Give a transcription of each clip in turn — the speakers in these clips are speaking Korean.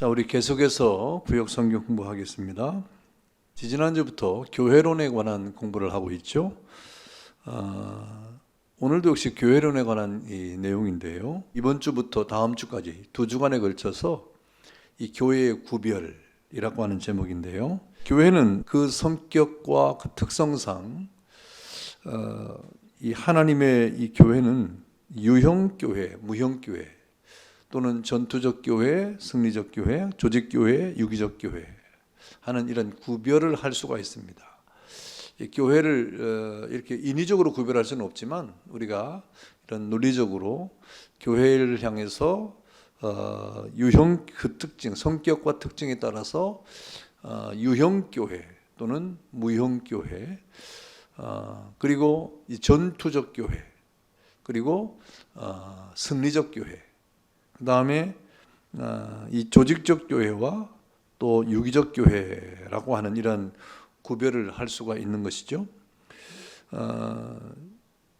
자, 우리 계속해서 구역 성경 공부하겠습니다. 지지난주부터 교회론에 관한 공부를 하고 있죠. 오늘도 역시 교회론에 관한 이 내용인데요. 이번 주부터 다음 주까지 2주간에 걸쳐서 이 교회의 구별이라고 하는 제목인데요. 교회는 그 성격과 그 특성상 이 하나님의 이 교회는 유형교회, 무형교회 또는 전투적 교회, 승리적 교회, 조직교회, 유기적 교회 하는 이런 구별을 할 수가 있습니다. 교회를 이렇게 인위적으로 구별할 수는 없지만 우리가 이런 논리적으로 교회를 향해서 유형 그 특징, 성격과 특징에 따라서 유형교회 또는 무형교회 그리고 이 전투적 교회 그리고 승리적 교회 그 다음에 이 조직적 교회와 또 유기적 교회라고 하는 이런 구별을 할 수가 있는 것이죠.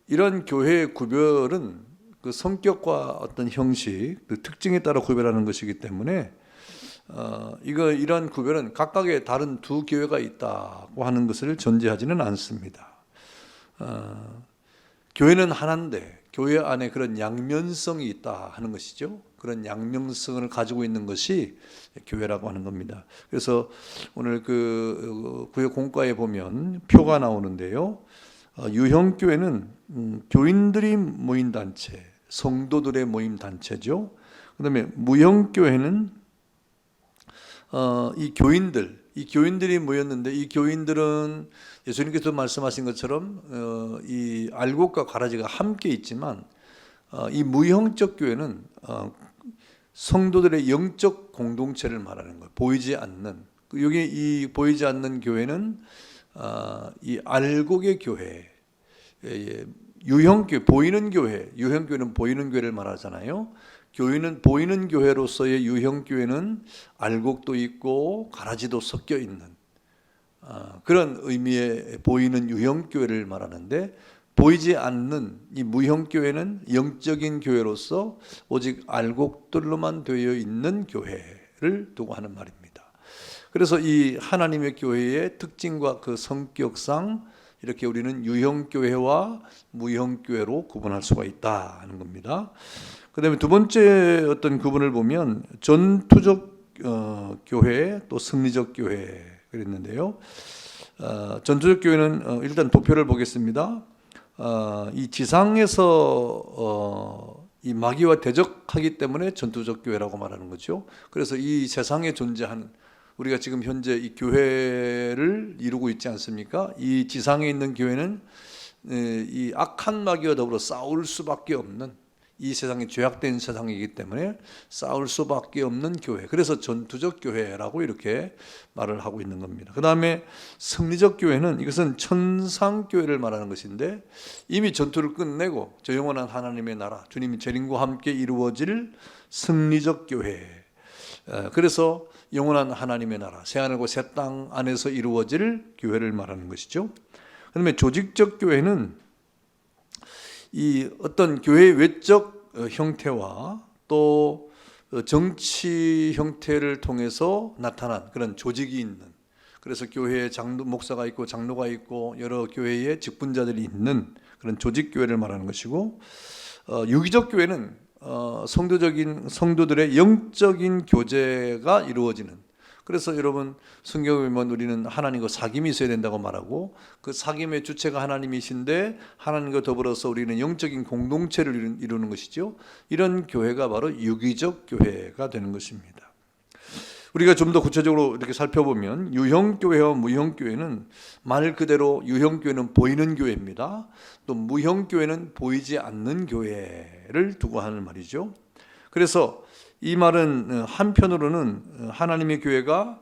이런 교회의 구별은 그 성격과 어떤 형식, 그 특징에 따라 구별하는 것이기 때문에 이러한 구별은 각각의 다른 두 교회가 있다고 하는 것을 전제하지는 않습니다. 교회는 하나인데 교회 안에 그런 양면성이 있다 하는 것이죠. 그런 양면성을 가지고 있는 것이 교회라고 하는 겁니다. 그래서 오늘 그 구역 공과에 보면 표가 나오는데요. 유형교회는 교인들이 모인 단체, 성도들의 모임 단체죠. 그 다음에 무형교회는 이 교인들이 모였는데 이 교인들은 예수님께서 말씀하신 것처럼 이 알곡과 가라지가 함께 있지만 이 무형적 교회는 성도들의 영적 공동체를 말하는 거예요. 보이지 않는 여기 이 보이지 않는 교회는 이 알곡의 교회, 유형교회, 보이는 교회, 유형교회는 보이는 교회를 말하잖아요. 교회는 보이는 교회로서의 유형교회는 알곡도 있고 가라지도 섞여 있는 그런 의미의 보이는 유형교회를 말하는데 보이지 않는 이 무형교회는 영적인 교회로서 오직 알곡들로만 되어 있는 교회를 두고 하는 말입니다. 그래서 이 하나님의 교회의 특징과 그 성격상 이렇게 우리는 유형교회와 무형교회로 구분할 수가 있다 하는 겁니다. 그 다음에 두 번째 어떤 구분을 보면 전투적 교회 또 승리적 교회 그랬는데요. 전투적 교회는 일단 도표를 보겠습니다. 이 지상에서 이 마귀와 대적하기 때문에 전투적 교회라고 말하는 거죠. 그래서 이 세상에 존재하는 우리가 지금 현재 이 교회를 이루고 있지 않습니까? 이 지상에 있는 교회는 이 악한 마귀와 더불어 싸울 수밖에 없는 이 세상이 죄악된 세상이기 때문에 싸울 수밖에 없는 교회. 그래서 전투적 교회라고 이렇게 말을 하고 있는 겁니다. 그 다음에 승리적 교회는 이것은 천상교회를 말하는 것인데 이미 전투를 끝내고 저 영원한 하나님의 나라, 주님이 재림과 함께 이루어질 승리적 교회. 그래서 영원한 하나님의 나라, 새하늘과 새 땅 안에서 이루어질 교회를 말하는 것이죠. 그 다음에 조직적 교회는 이 어떤 교회의 외적 형태와 또 정치 형태를 통해서 나타난 그런 조직이 있는 그래서 교회에 장로, 목사가 있고 장로가 있고 여러 교회의 직분자들이 있는 그런 조직 교회를 말하는 것이고 유기적 교회는 성도들의 영적인 교제가 이루어지는 그래서 여러분 성경에 보면 우리는 하나님과 사귐이 있어야 된다고 말하고 그 사귐의 주체가 하나님이신데 하나님과 더불어서 우리는 영적인 공동체를 이루는 것이죠. 이런 교회가 바로 유기적 교회가 되는 것입니다. 우리가 좀 더 구체적으로 이렇게 살펴보면 유형교회와 무형교회는 말 그대로 유형교회는 보이는 교회입니다. 또 무형교회는 보이지 않는 교회를 두고 하는 말이죠. 그래서 이 말은 한편으로는 하나님의 교회가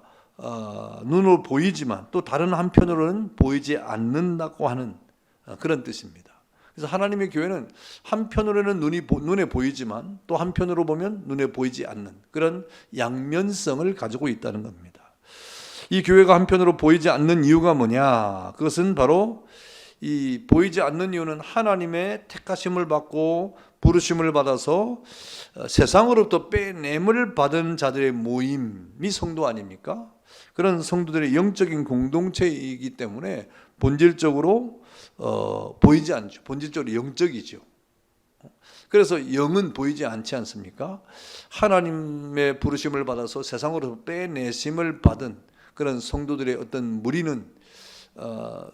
눈으로 보이지만 또 다른 한편으로는 보이지 않는다고 하는 그런 뜻입니다. 그래서 하나님의 교회는 한편으로는 눈에 보이지만 또 한편으로 보면 눈에 보이지 않는 그런 양면성을 가지고 있다는 겁니다. 이 교회가 한편으로 보이지 않는 이유가 뭐냐? 그것은 바로 이 보이지 않는 이유는 하나님의 택하심을 받고 부르심을 받아서 세상으로부터 빼냄을 받은 자들의 모임이 성도 아닙니까? 그런 성도들의 영적인 공동체이기 때문에 본질적으로 보이지 않죠. 본질적으로 영적이죠. 그래서 영은 보이지 않지 않습니까? 하나님의 부르심을 받아서 세상으로 빼내심을 받은 그런 성도들의 어떤 무리는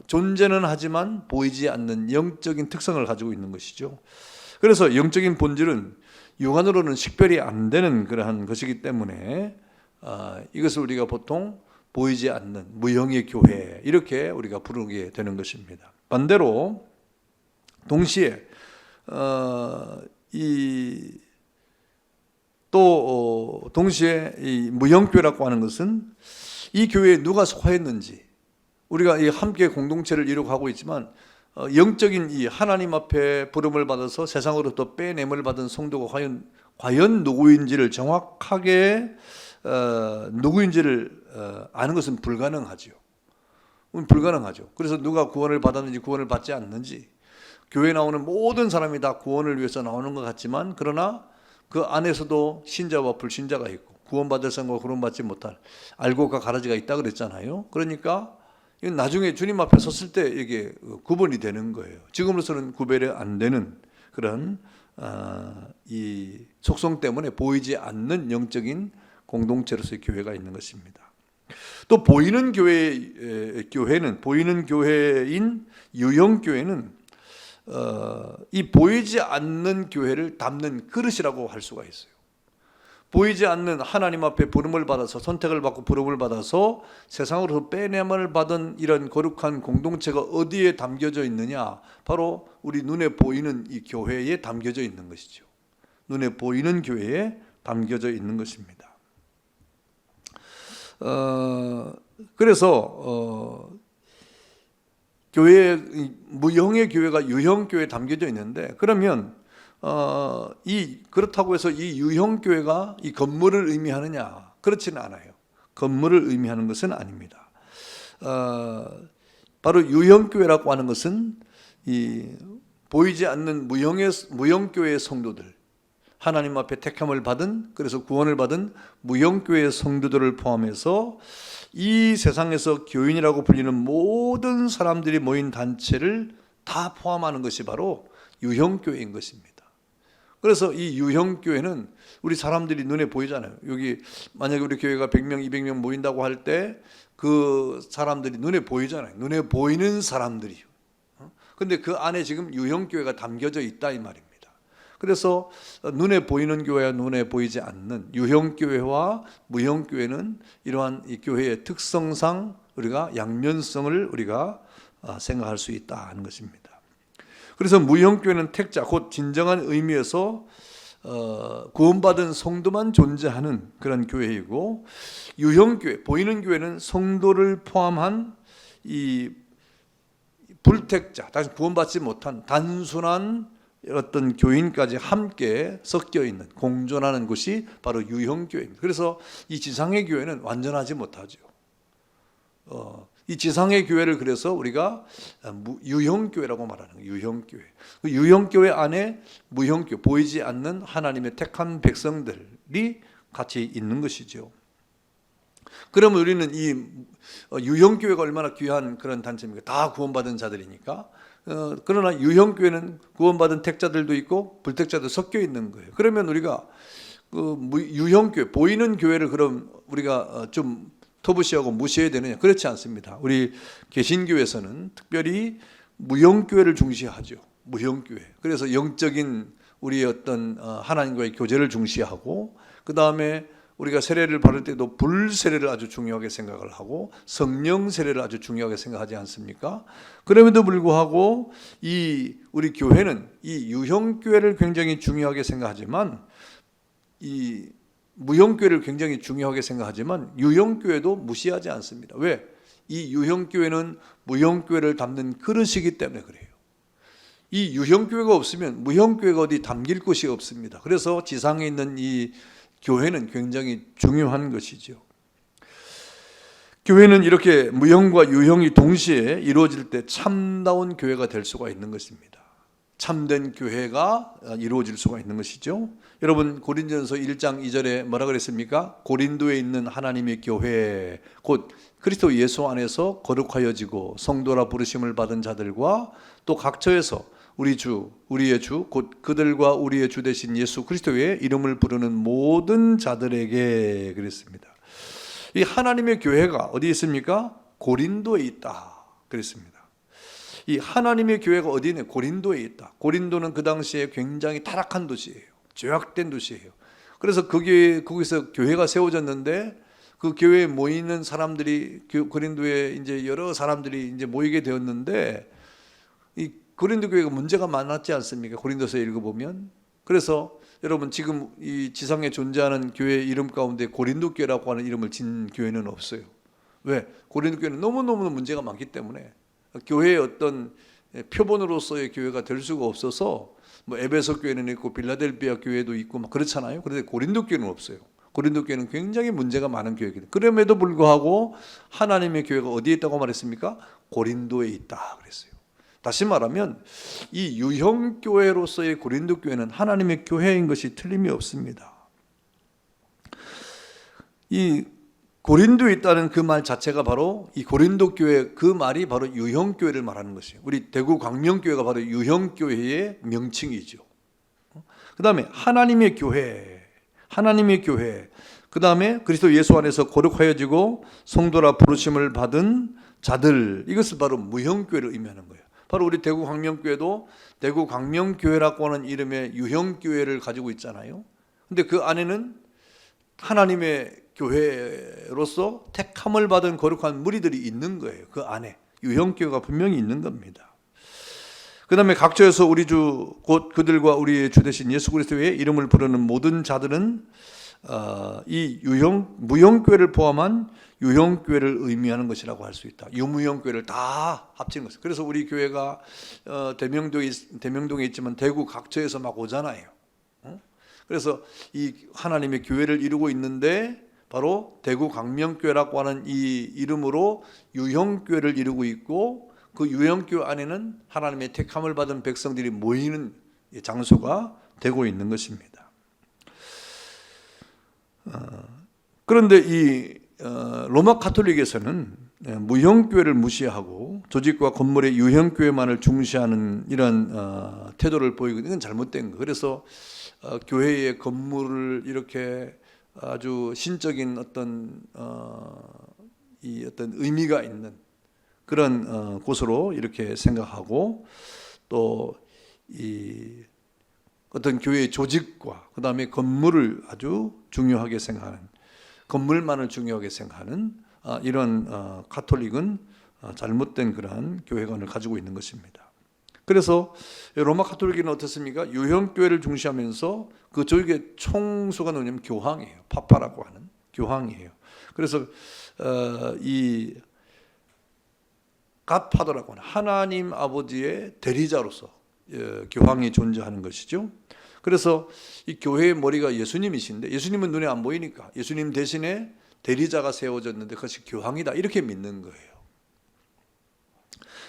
존재는 하지만 보이지 않는 영적인 특성을 가지고 있는 것이죠. 그래서 영적인 본질은 육안으로는 식별이 안 되는 그러한 것이기 때문에 이것을 우리가 보통 보이지 않는 무형의 교회 이렇게 우리가 부르게 되는 것입니다. 반대로 동시에 동시에 이 무형교회라고 하는 것은 이 교회에 누가 속하였는지 우리가 이 함께 공동체를 이루고 하고 있지만 영적인 이 하나님 앞에 부름을 받아서 세상으로부터 빼냄을 받은 성도가 과연 누구인지를 정확하게 누구인지를 아는 것은 불가능하죠. 불가능하죠. 그래서 누가 구원을 받았는지 구원을 받지 않는지 교회에 나오는 모든 사람이 다 구원을 위해서 나오는 것 같지만 그러나 그 안에서도 신자와 불신자가 있고 구원받을 사람과 구원받지 못할 알곡과 가라지가 있다 그랬잖아요. 그러니까 이건 나중에 주님 앞에 섰을 때 이게 구분이 되는 거예요. 지금으로서는 구별이 안 되는 그런 이 속성 때문에 보이지 않는 영적인 공동체로서의 교회가 있는 것입니다. 또 보이는 교회는 보이는 교회인 유형교회는 이 보이지 않는 교회를 담는 그릇이라고 할 수가 있어요. 보이지 않는 하나님 앞에 부름을 받아서 선택을 받고 부름을 받아서 세상으로 빼냄을 받은 이런 거룩한 공동체가 어디에 담겨져 있느냐? 바로 우리 눈에 보이는 이 교회에 담겨져 있는 것이죠. 눈에 보이는 교회에 담겨져 있는 것입니다. 그래서 교회 무형의 교회가 유형교회에 담겨져 있는데 그러면 그렇다고 해서 이 유형교회가 이 건물을 의미하느냐? 그렇지는 않아요. 건물을 의미하는 것은 아닙니다. 바로 유형교회라고 하는 것은 이 보이지 않는 무형교회의 성도들, 하나님 앞에 택함을 받은 그래서 구원을 받은 무형교회의 성도들을 포함해서 이 세상에서 교인이라고 불리는 모든 사람들이 모인 단체를 다 포함하는 것이 바로 유형교회인 것입니다. 그래서 이 유형교회는 우리 사람들이 눈에 보이잖아요. 여기 만약에 우리 교회가 100명, 200명 모인다고 할 때 그 사람들이 눈에 보이잖아요. 눈에 보이는 사람들이요. 근데 그 안에 지금 유형교회가 담겨져 있다 이 말입니다. 그래서 눈에 보이는 교회와 눈에 보이지 않는 유형교회와 무형교회는 이러한 이 교회의 특성상 우리가 양면성을 우리가 생각할 수 있다 하는 것입니다. 그래서 무형교회는 택자 곧 진정한 의미에서 구원받은 성도만 존재하는 그런 교회이고 유형교회 보이는 교회는 성도를 포함한 이 불택자 다시 구원받지 못한 단순한 어떤 교인까지 함께 섞여 있는 공존하는 곳이 바로 유형교회입니다. 그래서 이 지상의 교회는 완전하지 못하죠. 이 지상의 교회를 그래서 우리가 유형교회라고 말하는 거예요. 유형교회. 그 유형교회 안에 무형교회, 보이지 않는 하나님의 택한 백성들이 같이 있는 것이죠. 그러면 우리는 이 유형교회가 얼마나 귀한 그런 단체입니까? 다 구원받은 자들이니까. 그러나 유형교회는 구원받은 택자들도 있고 불택자도 섞여 있는 거예요. 그러면 우리가 그 유형교회, 보이는 교회를 그럼 우리가 좀 터부시하고 무시해야 되느냐? 그렇지 않습니다. 우리 개신교에서는 특별히 무형교회를 중시하죠. 무형교회. 그래서 영적인 우리의 어떤 하나님과의 교제를 중시하고 그 다음에 우리가 세례를 받을 때도 불세례를 아주 중요하게 생각을 하고 성령 세례를 아주 중요하게 생각하지 않습니까? 그럼에도 불구하고 우리 교회는 이 유형교회를 굉장히 중요하게 생각하지만 이 무형교회를 굉장히 중요하게 생각하지만 유형교회도 무시하지 않습니다. 왜? 이 유형교회는 무형교회를 담는 그릇이기 때문에 그래요. 이 유형교회가 없으면 무형교회가 어디 담길 곳이 없습니다. 그래서 지상에 있는 이 교회는 굉장히 중요한 것이죠. 교회는 이렇게 무형과 유형이 동시에 이루어질 때 참다운 교회가 될 수가 있는 것입니다. 참된 교회가 이루어질 수가 있는 것이죠. 여러분 고린도전서 1장 2절에 뭐라 그랬습니까? 고린도에 있는 하나님의 교회 곧 그리스도 예수 안에서 거룩하여지고 성도라 부르심을 받은 자들과 또 각처에서 우리 주, 우리의 주, 곧 그들과 우리의 주 되신 예수 그리스도의 이름을 부르는 모든 자들에게 그랬습니다. 이 하나님의 교회가 어디 있습니까? 고린도에 있다 그랬습니다. 이 하나님의 교회가 어디 있냐? 고린도에 있다. 고린도는 그 당시에 굉장히 타락한 도시예요. 죄악된 도시예요. 그래서 거기서 교회가 세워졌는데 그 교회에 모이는 사람들이 고린도에 이제 여러 사람들이 이제 모이게 되었는데 이 고린도 교회가 문제가 많았지 않습니까? 고린도서 읽어보면. 그래서 여러분 지금 이 지상에 존재하는 교회 이름 가운데 고린도 교회라고 하는 이름을 진 교회는 없어요. 왜? 고린도 교회는 너무너무 문제가 많기 때문에 교회의 어떤 표본으로서의 교회가 될 수가 없어서 뭐 에베소 교회는 있고 빌라델비아 교회도 있고 막 그렇잖아요. 그런데 고린도 교회는 없어요. 고린도 교회는 굉장히 문제가 많은 교회거든요. 그럼에도 불구하고 하나님의 교회가 어디에 있다고 말했습니까? 고린도에 있다 그랬어요. 다시 말하면 이 유형 교회로서의 고린도 교회는 하나님의 교회인 것이 틀림이 없습니다. 이 고린도에 있다는 그 말 자체가 바로 이 고린도 교회 그 말이 바로 유형 교회를 말하는 것이에요. 우리 대구 광명교회가 바로 유형 교회의 명칭이죠. 그다음에 하나님의 교회, 하나님의 교회. 그다음에 그리스도 예수 안에서 거룩하여지고 성도라 부르심을 받은 자들. 이것을 바로 무형 교회를 의미하는 거예요. 바로 우리 대구 광명교회도 대구 광명교회라고 하는 이름의 유형 교회를 가지고 있잖아요. 근데 그 안에는 하나님의 교회로서 택함을 받은 거룩한 무리들이 있는 거예요. 그 안에 유형교회가 분명히 있는 겁니다. 그 다음에 각처에서 우리 주 곧 그들과 우리의 주 되신 예수 그리스도의 이름을 부르는 모든 자들은 이 무형교회를 포함한 유형교회를 의미하는 것이라고 할 수 있다. 유무형교회를 다 합친 것이죠. 그래서 우리 교회가 대명동에 있지만 대구 각처에서 막 오잖아요. 그래서 이 하나님의 교회를 이루고 있는데 바로 대구 광명교회라고 하는 이 이름으로 유형교회를 이루고 있고 그 유형교회 안에는 하나님의 택함을 받은 백성들이 모이는 장소가 되고 있는 것입니다. 그런데 이 로마 가톨릭에서는 무형교회를 무시하고 조직과 건물의 유형교회만을 중시하는 이런 태도를 보이거든요. 이건 잘못된 거예요. 그래서 교회의 건물을 이렇게 아주 신적인 어떤 의미가 있는 그런 곳으로 이렇게 생각하고 또 이 어떤 교회의 조직과 그 다음에 건물을 아주 중요하게 생각하는 건물만을 중요하게 생각하는 이런 가톨릭은 잘못된 그러한 교회관을 가지고 있는 것입니다. 그래서 로마 가톨릭은 어떻습니까? 유형교회를 중시하면서 그 조직의 총수가 누구냐면 교황이에요. 파파라고 하는 교황이에요. 그래서 이 갓파더라고 하는 하나님 아버지의 대리자로서 교황이 존재하는 것이죠. 그래서 이 교회의 머리가 예수님이신데 예수님은 눈에 안 보이니까 예수님 대신에 대리자가 세워졌는데 그것이 교황이다 이렇게 믿는 거예요.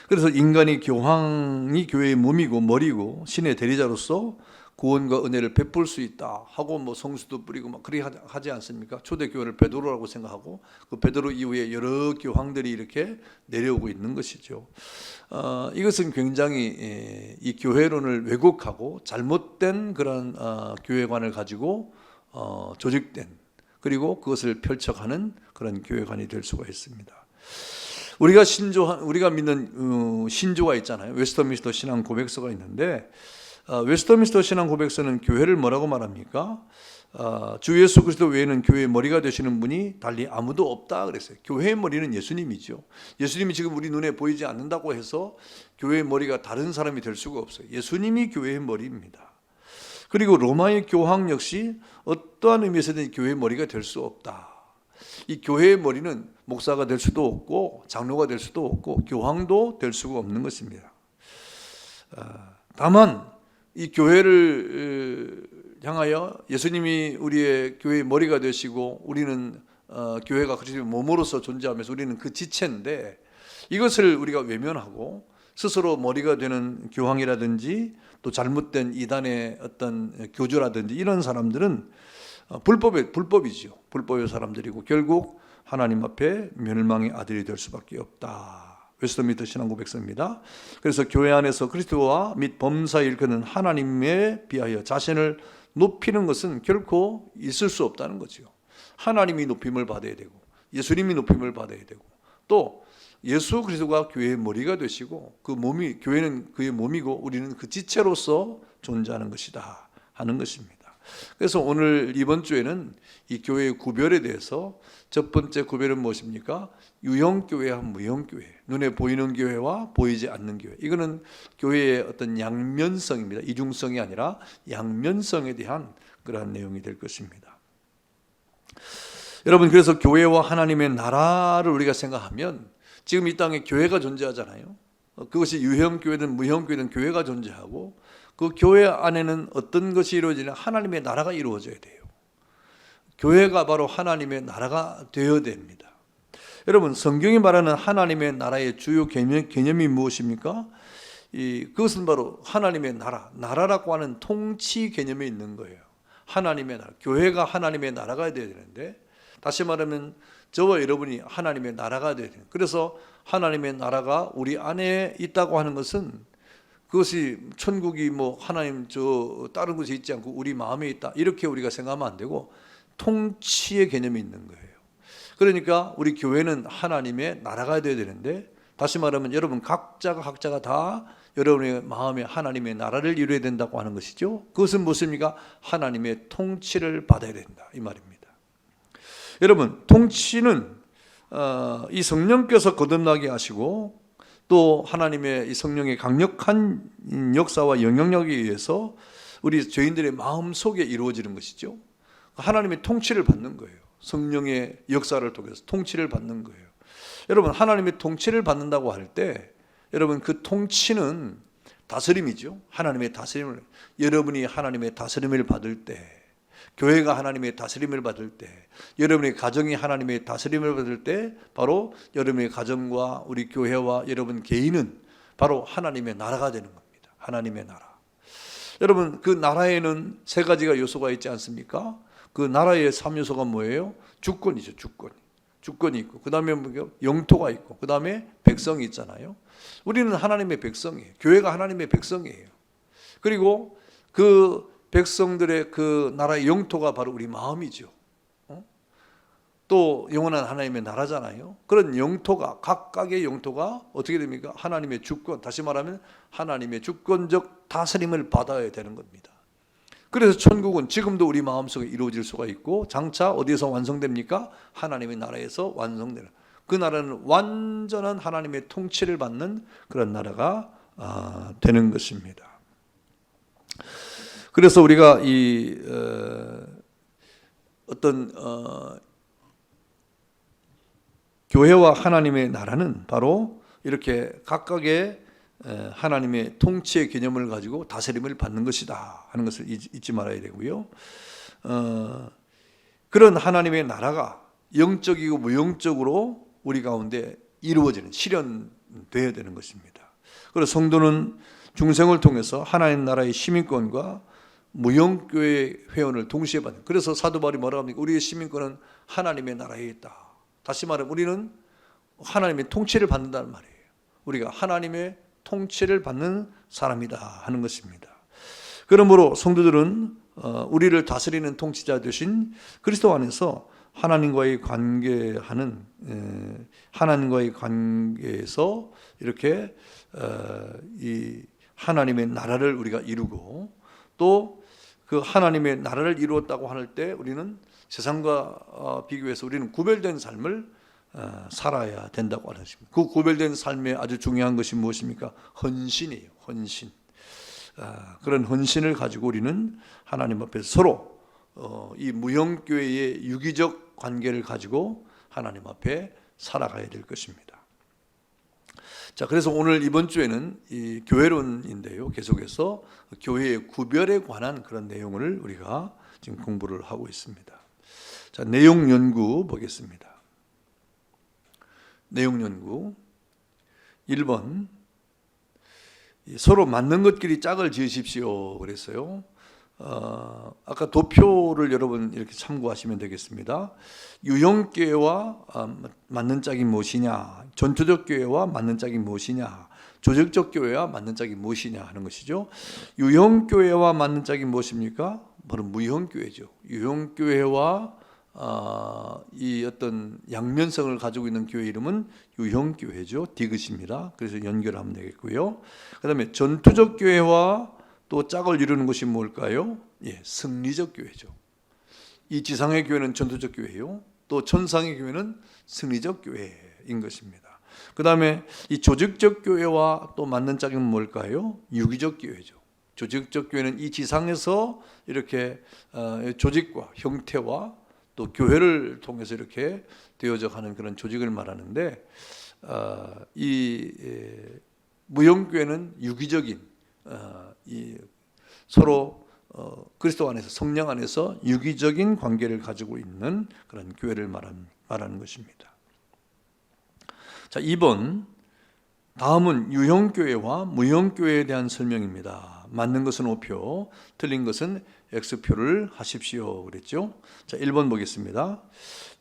그래서 인간이 교황이 교회의 몸이고 머리고 신의 대리자로서 구원과 은혜를 베풀 수 있다 하고 뭐 성수도 뿌리고 막 그리 하지 않습니까? 초대교회를 베드로라고 생각하고 그 베드로 이후에 여러 교황들이 이렇게 내려오고 있는 것이죠. 이것은 굉장히 이 교회론을 왜곡하고 잘못된 그런 교회관을 가지고 조직된 그리고 그것을 펼쳐가는 그런 교회관이 될 수가 있습니다. 우리가 믿는 신조가 있잖아요. 웨스터민스터 신앙 고백서가 있는데 웨스터민스터 신앙 고백서는 교회를 뭐라고 말합니까? 주 예수 그리스도 외에는 교회의 머리가 되시는 분이 달리 아무도 없다 그랬어요. 교회의 머리는 예수님이죠. 예수님이 지금 우리 눈에 보이지 않는다고 해서 교회의 머리가 다른 사람이 될 수가 없어요. 예수님이 교회의 머리입니다. 그리고 로마의 교황 역시 어떠한 의미에서든 교회의 머리가 될 수 없다. 이 교회의 머리는 목사가 될 수도 없고 장로가 될 수도 없고 교황도 될 수가 없는 것입니다. 다만 이 교회를 향하여 예수님이 우리의 교회의 머리가 되시고 우리는 교회가 그리스도의 몸으로서 존재하면서 우리는 그 지체인데 이것을 우리가 외면하고 스스로 머리가 되는 교황이라든지 또 잘못된 이단의 어떤 교주라든지 이런 사람들은 불법이죠. 불법의 사람들이고 결국 하나님 앞에 멸망의 아들이 될 수밖에 없다. 웨스트민스터 신앙 고백서입니다. 그래서 교회 안에서 그리스도와 및 범사에 일컫는 하나님에 비하여 자신을 높이는 것은 결코 있을 수 없다는 거죠. 하나님이 높임을 받아야 되고 예수님이 높임을 받아야 되고 또 예수 그리스도가 교회의 머리가 되시고 그 몸이 교회는 그의 몸이고 우리는 그 지체로서 존재하는 것이다 하는 것입니다. 그래서 오늘 이번 주에는 이 교회의 구별에 대해서 첫 번째 구별은 무엇입니까? 유형교회와 무형교회, 눈에 보이는 교회와 보이지 않는 교회. 이거는 교회의 어떤 양면성입니다. 이중성이 아니라 양면성에 대한 그러한 내용이 될 것입니다. 여러분, 그래서 교회와 하나님의 나라를 우리가 생각하면 지금 이 땅에 교회가 존재하잖아요. 그것이 유형교회든 무형교회든 교회가 존재하고 그 교회 안에는 어떤 것이 이루어지냐? 하나님의 나라가 이루어져야 돼요. 교회가 바로 하나님의 나라가 되어야 됩니다. 여러분, 성경이 말하는 하나님의 나라의 주요 개념이 무엇입니까? 그것은 바로 하나님의 나라라고 하는 통치 개념에 있는 거예요. 하나님의 나라, 교회가 하나님의 나라가 되어야 되는데 다시 말하면 저와 여러분이 하나님의 나라가 되어야 돼요. 그래서 하나님의 나라가 우리 안에 있다고 하는 것은 그것이 천국이 뭐 하나님 저 다른 곳에 있지 않고 우리 마음에 있다 이렇게 우리가 생각하면 안 되고 통치의 개념이 있는 거예요. 그러니까 우리 교회는 하나님의 나라가 되어야 되는데 다시 말하면 여러분 각자가 다 여러분의 마음에 하나님의 나라를 이루어야 된다고 하는 것이죠. 그것은 무엇입니까? 하나님의 통치를 받아야 된다 이 말입니다. 여러분, 통치는 이 성령께서 거듭나게 하시고 또 하나님의 이 성령의 강력한 역사와 영향력에 의해서 우리 죄인들의 마음 속에 이루어지는 것이죠. 하나님의 통치를 받는 거예요. 성령의 역사를 통해서 통치를 받는 거예요. 여러분, 하나님의 통치를 받는다고 할 때 여러분 그 통치는 다스림이죠. 하나님의 다스림을, 여러분이 하나님의 다스림을 받을 때, 교회가 하나님의 다스림을 받을 때, 여러분의 가정이 하나님의 다스림을 받을 때 바로 여러분의 가정과 우리 교회와 여러분 개인은 바로 하나님의 나라가 되는 겁니다. 하나님의 나라. 여러분, 그 나라에는 세 가지가 요소가 있지 않습니까? 그 나라의 3요소가 뭐예요? 주권이죠. 주권이 있고 그 다음에 영토가 있고 그 다음에 백성이 있잖아요. 우리는 하나님의 백성이에요. 교회가 하나님의 백성이에요. 그리고 그 백성들의 그 나라의 영토가 바로 우리 마음이죠. 또 영원한 하나님의 나라잖아요. 그런 영토가, 각각의 영토가 어떻게 됩니까? 하나님의 주권, 다시 말하면 하나님의 주권적 다스림을 받아야 되는 겁니다. 그래서 천국은 지금도 우리 마음속에 이루어질 수가 있고 장차 어디에서 완성됩니까? 하나님의 나라에서 완성되는, 그 나라는 완전한 하나님의 통치를 받는 그런 나라가 되는 것입니다. 그래서 우리가 이 어떤 교회와 하나님의 나라는 바로 이렇게 각각의 하나님의 통치의 개념을 가지고 다스림을 받는 것이다 하는 것을 잊지 말아야 되고요. 그런 하나님의 나라가 영적이고 무영적으로 우리 가운데 이루어지는, 실현되어야 되는 것입니다. 그래서 성도는 중생을 통해서 하나님 나라의 시민권과 무형교회 회원을 동시에 받는, 그래서 사도 바울이 뭐라고 합니까? 우리의 시민권은 하나님의 나라에 있다. 다시 말하면 우리는 하나님의 통치를 받는다는 말이에요. 우리가 하나님의 통치를 받는 사람이다 하는 것입니다. 그러므로 성도들은 우리를 다스리는 통치자 되신 그리스도 안에서 하나님과의 관계에서 이렇게 이 하나님의 나라를 우리가 이루고 또 그 하나님의 나라를 이루었다고 할 때 우리는 세상과 비교해서 우리는 구별된 삶을 살아야 된다고 하는 것입니다. 그 구별된 삶에 아주 중요한 것이 무엇입니까? 헌신이에요. 헌신. 그런 헌신을 가지고 우리는 하나님 앞에서 서로 이 무형교회의 유기적 관계를 가지고 하나님 앞에 살아가야 될 것입니다. 자, 그래서 오늘 이번 주에는 이 교회론인데요. 계속해서 교회의 구별에 관한 그런 내용을 우리가 지금 공부를 하고 있습니다. 자, 내용 연구 보겠습니다. 내용 연구 1번 서로 맞는 것끼리 짝을 지으십시오 그랬어요. 아까 도표를 여러분 이렇게 참고하시면 되겠습니다. 유형교회와 맞는 짝이 무엇이냐, 전투적 교회와 맞는 짝이 무엇이냐, 조직적 교회와 맞는 짝이 무엇이냐 하는 것이죠. 유형교회와 맞는 짝이 무엇입니까? 바로 무형교회죠. 유형교회와 이 어떤 양면성을 가지고 있는 교회 이름은 유형교회죠. 디귿입니다. 그래서 연결하면 되겠고요. 그 다음에 전투적 교회와 또 짝을 이루는 것이 뭘까요? 예, 승리적 교회죠. 이 지상의 교회는 전투적 교회요. 또 천상의 교회는 승리적 교회인 것입니다. 그 다음에 이 조직적 교회와 또 맞는 짝은 뭘까요? 유기적 교회죠. 조직적 교회는 이 지상에서 이렇게 조직과 형태와 또 교회를 통해서 이렇게 되어져 가는 그런 조직을 말하는데, 이 무형교회는 유기적인 이 서로 그리스도 안에서 성령 안에서 유기적인 관계를 가지고 있는 그런 교회를 말하는 것입니다. 자, 2번 다음은 유형교회와 무형교회에 대한 설명입니다. 맞는 것은 O표, 틀린 것은 X표를 하십시오 그랬죠. 자, 1번 보겠습니다.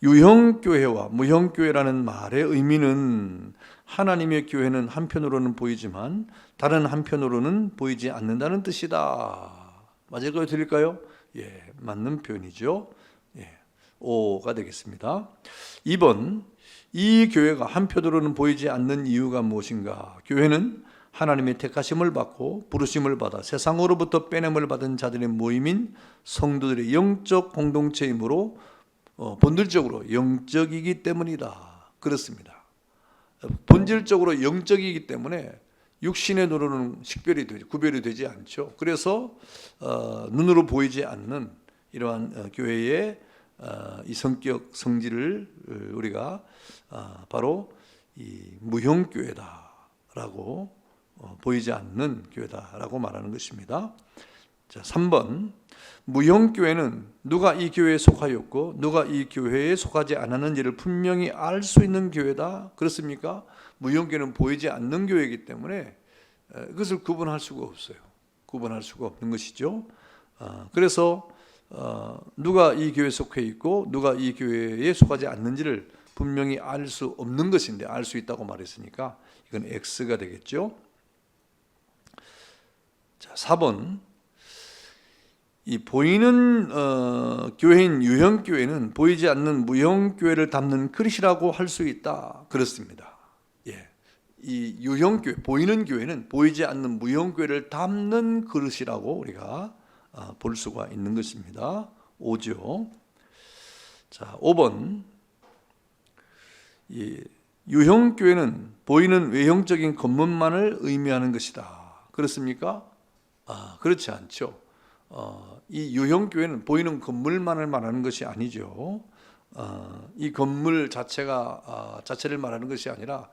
유형교회와 무형교회라는 말의 의미는 하나님의 교회는 한편으로는 보이지만 다른 한편으로는 보이지 않는다는 뜻이다. 맞을까요? 드릴까요? 예, 맞는 표현이죠. 예, O가 되겠습니다. 2번 이 교회가 한편으로는 보이지 않는 이유가 무엇인가? 교회는 하나님의 택하심을 받고 부르심을 받아 세상으로부터 빼냄을 받은 자들의 모임인 성도들의 영적 공동체이므로 본질적으로 영적이기 때문이다. 그렇습니다. 본질적으로 영적이기 때문에 육신의 눈으로는 구별이 되지 않죠. 그래서 눈으로 보이지 않는 이러한 교회의 이 성격 성질을 우리가 바로 이 무형교회다라고 보이지 않는 교회다라고 말하는 것입니다. 자, 3번 무형교회는 누가 이 교회에 속하였고 누가 이 교회에 속하지 않았는지를 분명히 알 수 있는 교회다. 그렇습니까? 무형교회는 보이지 않는 교회이기 때문에 그것을 구분할 수가 없어요. 구분할 수가 없는 것이죠. 그래서 누가 이 교회에 속해 있고 누가 이 교회에 속하지 않는지를 분명히 알 수 없는 것인데 알 수 있다고 말했으니까 이건 X가 되겠죠. 자, 4번 이 보이는 교회인 유형교회는 보이지 않는 무형교회를 담는 그릇이라고 할 수 있다. 그렇습니다. 예, 이 유형교회, 보이는 교회는 보이지 않는 무형교회를 담는 그릇이라고 우리가 볼 수가 있는 것입니다. 5죠. 자, 5번 이 유형교회는 보이는 외형적인 겉멋만을 의미하는 것이다. 그렇습니까? 그렇지 않죠. 이 유형교회는 보이는 건물만을 말하는 것이 아니죠. 이 건물 자체를 말하는 것이 아니라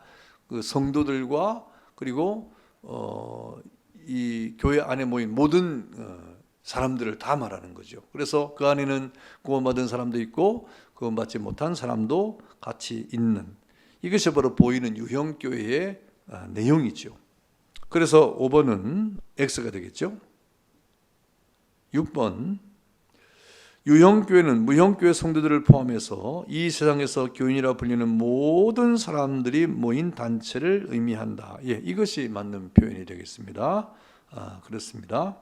그 성도들과 그리고 이 교회 안에 모인 모든 사람들을 다 말하는 거죠. 그래서 그 안에는 구원받은 사람도 있고 구원받지 못한 사람도 같이 있는, 이것이 바로 보이는 유형교회의 내용이죠. 그래서 5번은 X가 되겠죠. 6번 유형교회는 무형교회 성도들을 포함해서 이 세상에서 교인이라 불리는 모든 사람들이 모인 단체를 의미한다. 예, 이것이 맞는 표현이 되겠습니다. 그렇습니다.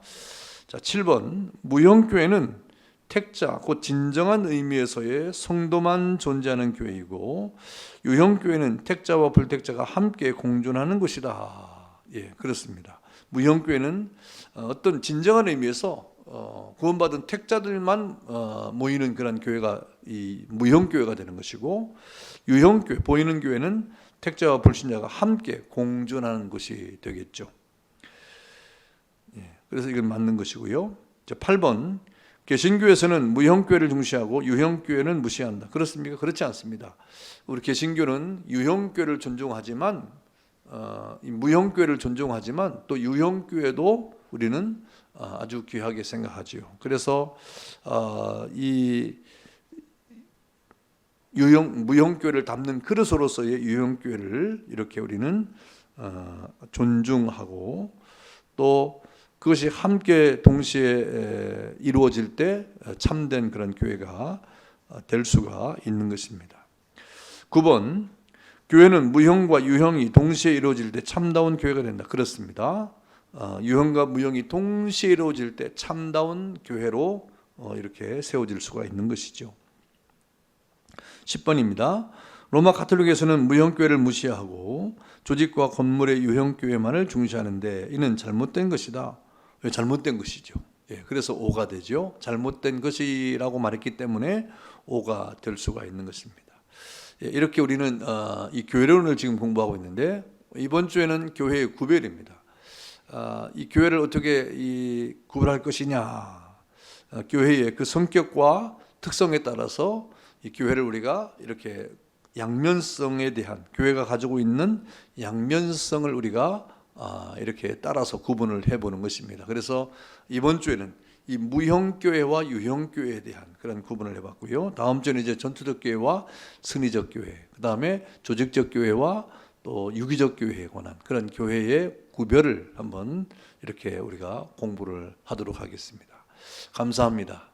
자, 7번 무형교회는 택자, 곧 진정한 의미에서의 성도만 존재하는 교회이고 유형교회는 택자와 불택자가 함께 공존하는 것이다. 예, 그렇습니다. 무형교회는 어떤 진정한 의미에서 구원받은 택자들만 모이는 그런 교회가 이 무형교회가 되는 것이고, 유형교회, 보이는 교회는 택자와 불신자가 함께 공존하는 것이 되겠죠. 예, 그래서 이건 맞는 것이고요. 8번 개신교에서는 무형교회를 중시하고 유형교회는 무시한다. 그렇습니까? 그렇지 않습니다. 우리 개신교는 유형교회를 존중하지만 이 무형교회를 존중하지만 또 유형교회도 우리는 아주 귀하게 생각하지요. 그래서 이 무형교회를 담는 그릇으로서의 유형교회를 이렇게 우리는 존중하고, 또 그것이 함께 동시에 이루어질 때 참된 그런 교회가 될 수가 있는 것입니다. 9번, 교회는 무형과 유형이 동시에 이루어질 때 참다운 교회가 된다. 그렇습니다. 유형과 무형이 동시에 이루어질 때 참다운 교회로 이렇게 세워질 수가 있는 것이죠. 10번입니다. 로마 가톨릭에서는 무형교회를 무시하고 조직과 건물의 유형교회만을 중시하는데 이는 잘못된 것이다. 왜 잘못된 것이죠? 그래서 오가 되죠. 잘못된 것이라고 말했기 때문에 오가 될 수가 있는 것입니다. 이렇게 우리는 이 교회론을 지금 공부하고 있는데, 이번 주에는 교회의 구별입니다. 이 교회를 어떻게 구별할 것이냐, 교회의 그 성격과 특성에 따라서 이 교회를 우리가 이렇게 양면성에 대한, 교회가 가지고 있는 양면성을 우리가 이렇게 따라서 구분을 해보는 것입니다. 그래서 이번 주에는 이 무형교회와 유형교회에 대한 그런 구분을 해봤고요. 다음 주에는 이제 전투적 교회와 승리적 교회, 그 다음에 조직적 교회와 또 유기적 교회에 관한 그런 교회의 구별을 한번 이렇게 우리가 공부를 하도록 하겠습니다. 감사합니다.